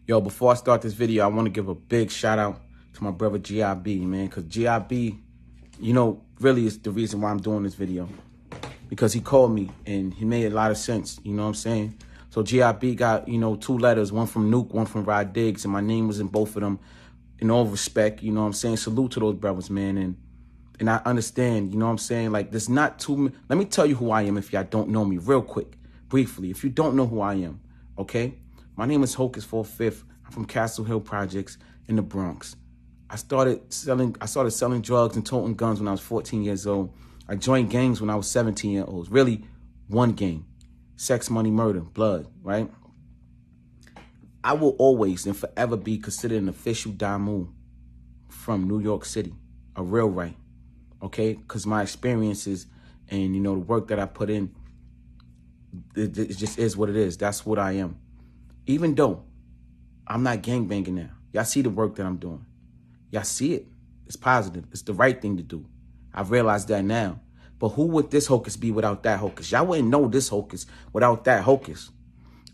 Yo, before I start this video, I want to give a big shout out to my brother GIB, man, because GIB, really is the reason why I'm doing this video. Because he called me and he made a lot of sense, you know what I'm saying? So GIB got, 2 letters, one from Nuke, one from Rod Diggs, and my name was in both of them. In all respect, you know what I'm saying? Salute to those brothers, man. And I understand, you know what I'm saying? Like, there's not too... Let me tell you who I am if y'all don't know me real quick, briefly. If you don't know who I am, okay? My name is Hocus 4/5. I'm from Castle Hill Projects in the Bronx. I started selling drugs and toting guns when I was 14 years old. I joined gangs when I was 17 years old. Really, one gang. Sex, money, murder, blood, right? I will always and forever be considered an official Damu from New York City, a real right, okay? Because my experiences and, the work that I put in, it just is what it is. That's what I am. Even though I'm not gangbanging now. Y'all see the work that I'm doing. Y'all see it. It's positive. It's the right thing to do. I've realized that now. But who would this Hocus be without that Hocus? Y'all wouldn't know this Hocus without that Hocus.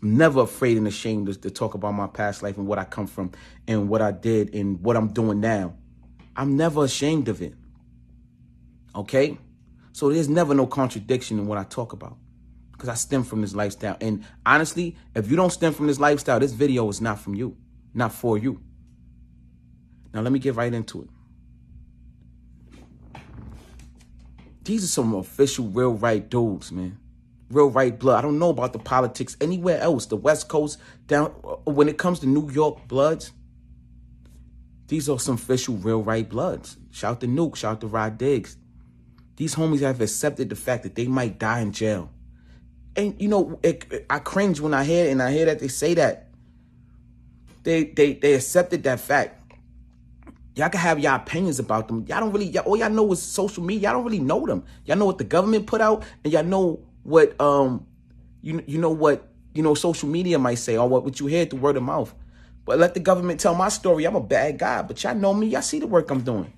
I'm never afraid and ashamed to talk about my past life and what I come from and what I did and what I'm doing now. I'm never ashamed of it. Okay? So there's never no contradiction in what I talk about. Because I stem from this lifestyle. And honestly, if you don't stem from this lifestyle, this video is not from you. Not for you. Now let me get right into it. These are some official real right dudes, man. Real right blood. I don't know about the politics anywhere else. The West Coast, down when it comes to New York bloods, these are some official real right bloods. Shout to Nuke, shout to Rod Diggs. These homies have accepted the fact that they might die in jail. And, I cringe when I hear that they say that. They accepted that fact. Y'all can have y'all opinions about them. Y'all don't really, all y'all know is social media. Y'all don't really know them. Y'all know what the government put out, and y'all know what, social media might say, or what you hear through word of mouth. But let the government tell my story. I'm a bad guy, but y'all know me. Y'all see the work I'm doing.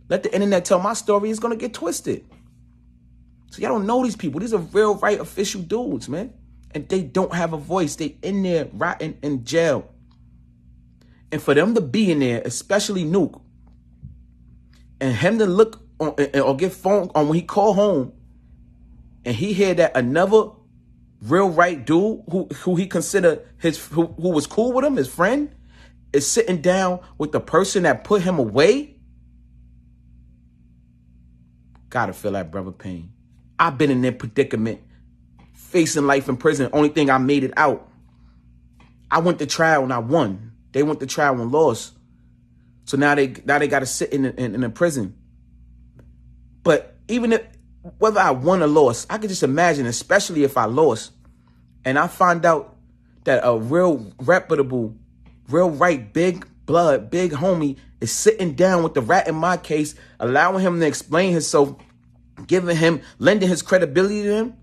Let the internet tell my story. It's going to get twisted. So y'all don't know these people. These are real right official dudes, man. And they don't have a voice. They in there rotting in jail. And for them to be in there, especially Nuke, and him to look on or get phone on when he call home, and he hear that another real right dude who he considered who was cool with him, his friend, is sitting down with the person that put him away. Gotta feel that brother pain. I've been in their predicament, facing life in prison. Only thing I made it out. I went to trial and I won. They went to trial and lost. So now they got to sit in a prison. But even if, whether I won or lost, I could just imagine, especially if I lost, and I find out that a real reputable, real right, big blood, big homie is sitting down with the rat in my case, allowing him to explain himself, lending his credibility to him,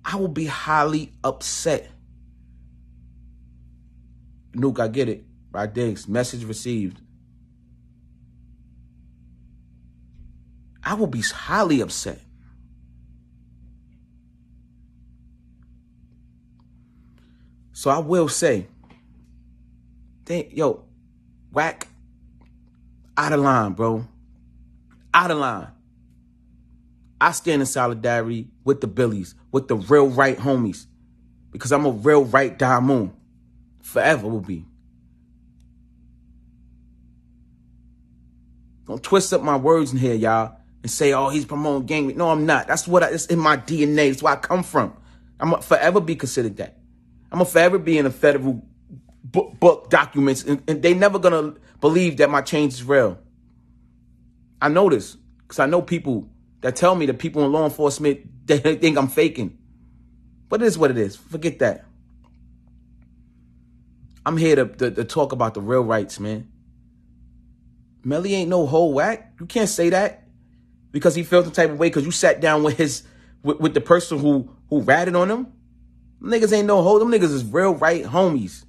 I will be highly upset. Nuke, I get it. Rod Diggs, message received. I will be highly upset. So I will say, whack, out of line, bro. Out of line. I stand in solidarity with the Billies, with the real right homies, because I'm a real right Damu. Forever will be. Don't twist up my words in here, y'all, and say, oh, he's promoting gang. No, I'm not. That's it's in my DNA. It's where I come from. I'm going to forever be considered that. I'm going to forever be in the federal book documents, and they never going to believe that my change is real. I know this because I know people that tell me that people in law enforcement, they think I'm faking. But it is what it is. Forget that. I'm here to talk about the real rights, man. Melly ain't no whole whack. You can't say that because he felt the type of way because you sat down with with the person who ratted on him. Them niggas ain't no hoe. Them niggas is real right homies.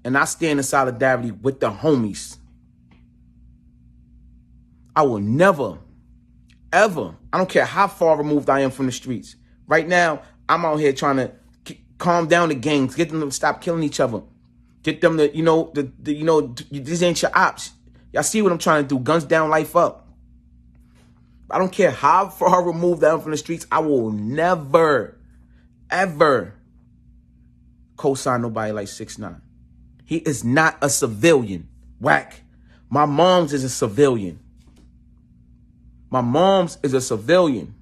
And I stand in solidarity with the homies. I will never, ever, I don't care how far removed I am from the streets. Right now, I'm out here trying to calm down the gangs, get them to stop killing each other, get them to, these ain't your ops. Y'all see what I'm trying to do? Guns down, life up. I don't care how far removed I am from the streets. I will never, ever co-sign nobody like 6ix9ine. He is not a civilian. Whack. My mom's is a civilian. My mom's is a civilian.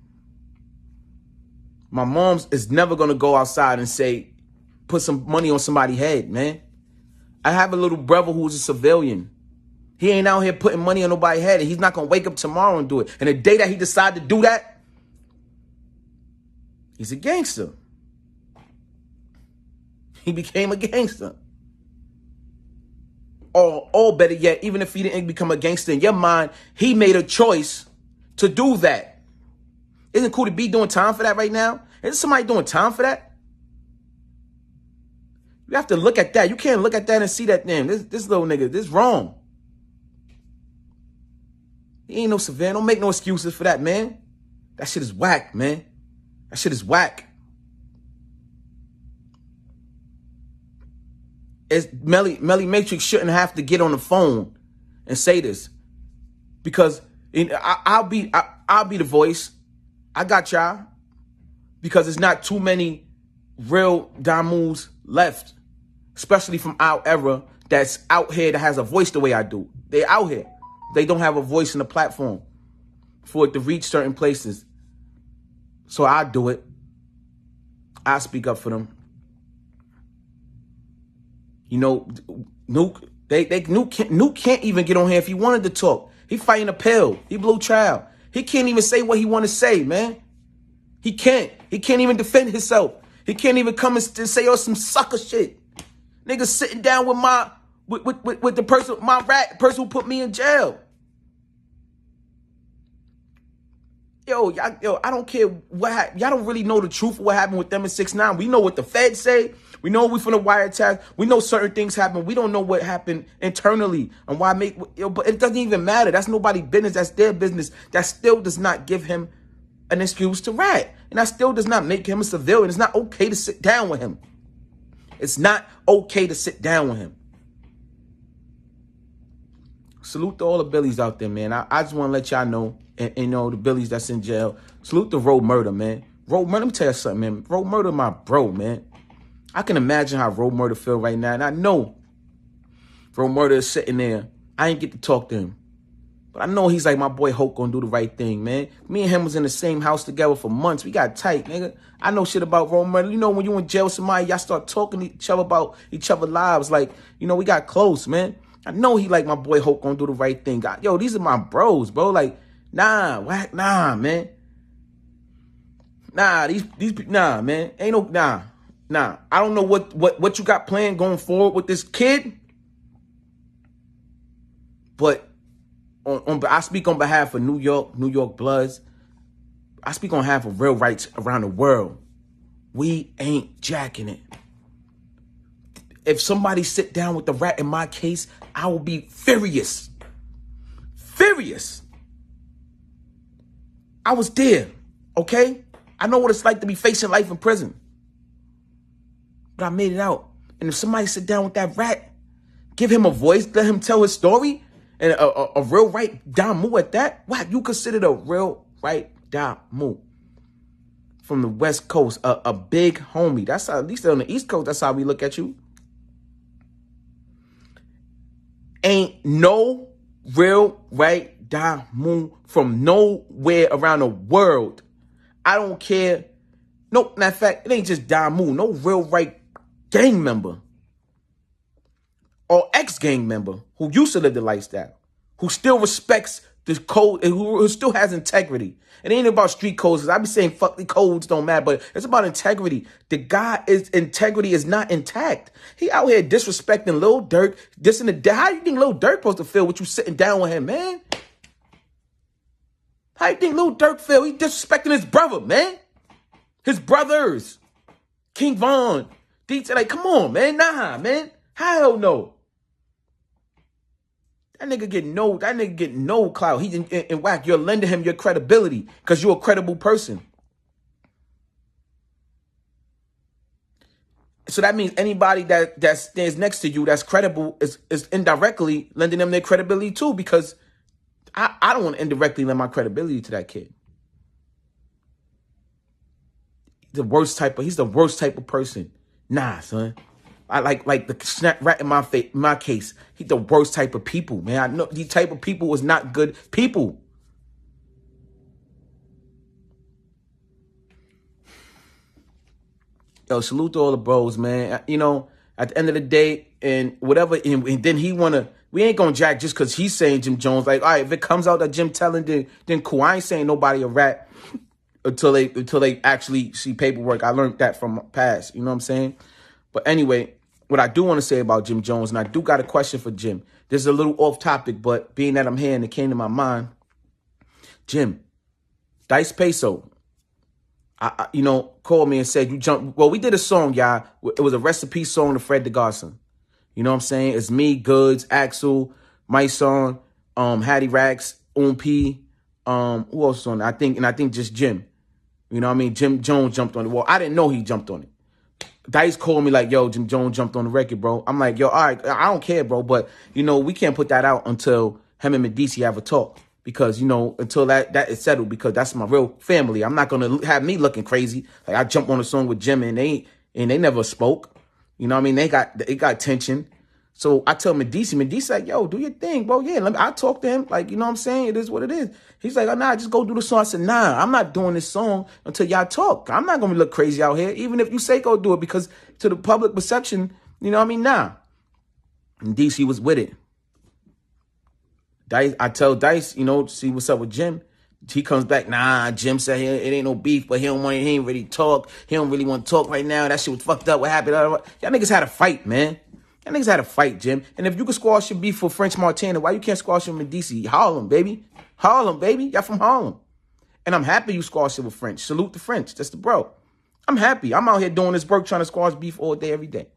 My mom's is never going to go outside and say, put some money on somebody's head, man. I have a little brother who's a civilian. He ain't out here putting money on nobody's head, and he's not going to wake up tomorrow and do it. And the day that he decided to do that, he's a gangster. He became a gangster. Or better yet, even if he didn't become a gangster, in your mind, he made a choice to do that. Isn't it cool to be doing time for that right now? Is somebody doing time for that? You have to look at that. You can't look at that and see that, damn, this little nigga, this wrong. He ain't no civilian. Don't make no excuses for that, man. That shit is whack, man. That shit is whack. Melly Matrix shouldn't have to get on the phone and say this, because I'll be the voice. I got y'all, because there's not too many real Damus left, especially from our era, that's out here that has a voice the way I do. They out here. They don't have a voice in the platform for it to reach certain places. So I do it. I speak up for them. You know, Nuke, Nuke can't even get on here if he wanted to talk. He fighting a pill. He blue child. He can't even say what he want to say, man. He can't. He can't even defend himself. He can't even come and say, oh, some sucker shit. Niggas sitting down with with the person, my rat person who put me in jail. Yo, I don't care what happened. Y'all don't really know the truth of what happened with them and 6ix9ine. We know what the feds say. We know we from the wiretap. We know certain things happen. We don't know what happened internally and why but it doesn't even matter. That's nobody's business. That's their business. That still does not give him an excuse to rat. And that still does not make him a civilian. It's not okay to sit down with him. It's not okay to sit down with him. Salute to all the Billies out there, man. I just want to let y'all know, and the Billies that's in jail. Salute to Road Murder, man. Road Murder, let me tell you something, man. Road Murder, my bro, man. I can imagine how Road Murder feel right now. And I know Road Murder is sitting there. I ain't get to talk to him. But I know he's like, my boy Hope gonna do the right thing, man. Me and him was in the same house together for months. We got tight, nigga. I know shit about Road Murder. You know, when you in jail with somebody, y'all start talking to each other about each other's lives. Like, we got close, man. I know he like my boy Hope gonna do the right thing. Yo, these are my bros, bro. Like, nah, man. Nah, man. Ain't no, nah. I don't know what you got planned going forward with this kid. But I speak on behalf of New York Bloods. I speak on behalf of real rights around the world. We ain't jacking it. If somebody sit down with the rat in my case, I will be furious. Furious. I was there, okay? I know what it's like to be facing life in prison. But I made it out. And if somebody sit down with that rat, give him a voice, let him tell his story, and a real right Damu at that, what you considered a real right Damu from the West Coast, a big homie. That's how, at least on the East Coast, that's how we look at you. Ain't no real right Damu from nowhere around the world. I don't care. No, matter of fact, it ain't just Damu. No real right gang member or ex-gang member who used to live the lifestyle, who still respects the code and who still has integrity. It ain't about street codes, because I be saying fuck the codes don't matter, but it's about integrity. The guy integrity is not intact. He out here disrespecting Lil Durk, how you think Lil Durk supposed to feel with you sitting down with him, man? How you think Lil Durk feel? He disrespecting his brother, man. His brothers. King Von. DT, like, come on, man. Nah, man. Hell no. That nigga get no clout. He's in whack. You're lending him your credibility because you're a credible person. So that means anybody that stands next to you that's credible is indirectly lending them their credibility too, because I don't want to indirectly lend my credibility to that kid. He's the worst type of person. Nah, son. I like the snap right in my face. In my case, he's the worst type of people, man. I know these type of people is not good people. Yo, salute to all the bros, man. You know, at the end of the day, and whatever, and then we ain't gonna jack just because he's saying Jim Jones. Like, all right, if it comes out that Jim telling, then cool. I ain't saying nobody a rat until they actually see paperwork. I learned that from past. You know what I'm saying? But anyway, what I do want to say about Jim Jones, and I do got a question for Jim. This is a little off topic, but being that I'm here and it came to my mind, Jim, Dice Peso, called me and said, you jumped. Well, we did a song, y'all. It was a recipe song to Fred the Godson. You know what I'm saying? It's me, Goods, Axel, my son, Hattie Rax, P. Who else was on it? I think just Jim. You know what I mean? Jim Jones jumped on it. Well, I didn't know he jumped on it. Dice called me like, yo, Jim Jones jumped on the record, bro. I'm like, yo, all right, I don't care, bro. But, we can't put that out until him and Medici have a talk. Because, until that is settled, because that's my real family. I'm not going to have me looking crazy. Like, I jumped on a song with Jim and they never spoke. You know what I mean? They got tension. So I tell Medici like, yo, do your thing, bro. Yeah, I talk to him. Like, you know what I'm saying? It is what it is. He's like, oh, nah, just go do the song. I said, nah, I'm not doing this song until y'all talk. I'm not going to look crazy out here, even if you say go do it, because to the public perception, you know what I mean? Nah. And DC was with it. Dice, I tell Dice, see what's up with Jim. He comes back, nah, Jim said it ain't no beef, but he ain't really talk. He don't really want to talk right now. That shit was fucked up. What happened? Y'all niggas had a fight, man. Y'all niggas had a fight, Jim. And if you could squash your beef for French Montana, why you can't squash him in DC? Harlem, baby. Harlem, baby. Y'all from Harlem. And I'm happy you squash it with French. Salute the French. That's the bro. I'm happy. I'm out here doing this work, trying to squash beef all day, every day.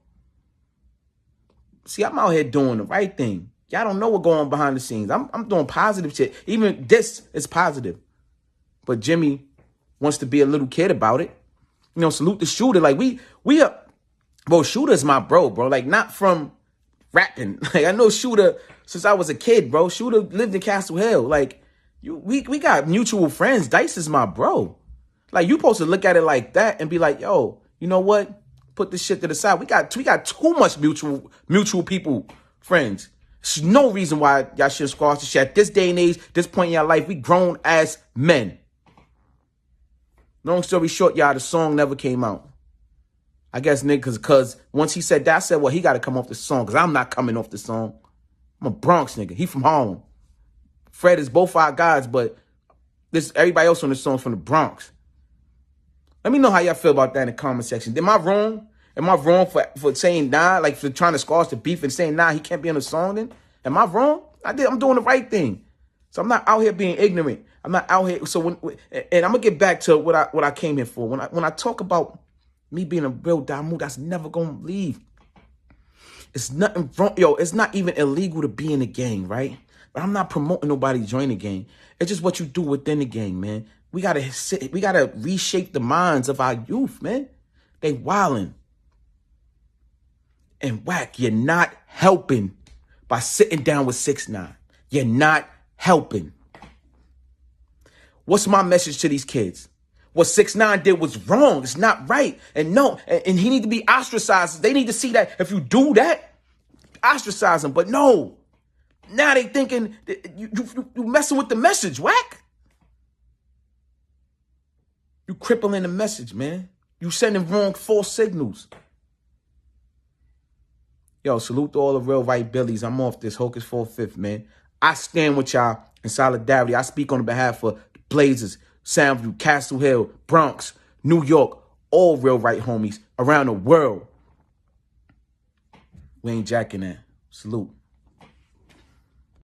See, I'm out here doing the right thing. Y'all don't know what's going on behind the scenes. I'm doing positive shit. Even this is positive. But Jimmy wants to be a little kid about it. Salute the Shooter. Like, we are, bro, Shooter's my bro. Like, not from rapping. Like, I know Shooter since I was a kid, bro. Shooter lived in Castle Hill. Like, we got mutual friends. Dice is my bro. Like, you supposed to look at it like that and be like, yo, you know what? Put this shit to the side. We got too much mutual people, friends. There's no reason why y'all should squash the shit. At this day and age, this point in your life, we grown as men. Long story short, y'all, the song never came out. I guess, niggas, because once he said that, I said, well, he got to come off the song, because I'm not coming off the song. I'm a Bronx nigga. He from Harlem. Fred is both our guys, but everybody else on the song from the Bronx. Let me know how y'all feel about that in the comment section. Am I wrong? Am I wrong for saying nah, like for trying to squash the beef and saying nah, he can't be on the song then? Am I wrong? I'm doing the right thing. So I'm not out here being ignorant. I'm not out here. So and I'm gonna get back to what I came here for. When I talk about me being a real Damu, that's never gonna leave. It's nothing wrong, yo. It's not even illegal to be in the gang, right? But I'm not promoting nobody to join the gang. It's just what you do within the gang, man. We gotta reshape the minds of our youth, man. They wildin'. And whack, you're not helping by sitting down with 6ix9ine. You're not helping. What's my message to these kids? What 6ix9ine did was wrong. It's not right. And no, and he need to be ostracized. They need to see that if you do that, ostracize him. But no, now they thinking you messing with the message, whack. You crippling the message, man. You sending wrong false signals. Yo, salute to all the real white billies. I'm off this Hocus 4/5, man. I stand with y'all in solidarity. I speak on behalf of the Blazers, Soundview, Castle Hill, Bronx, New York, all real right homies around the world. We ain't jacking that. Salute.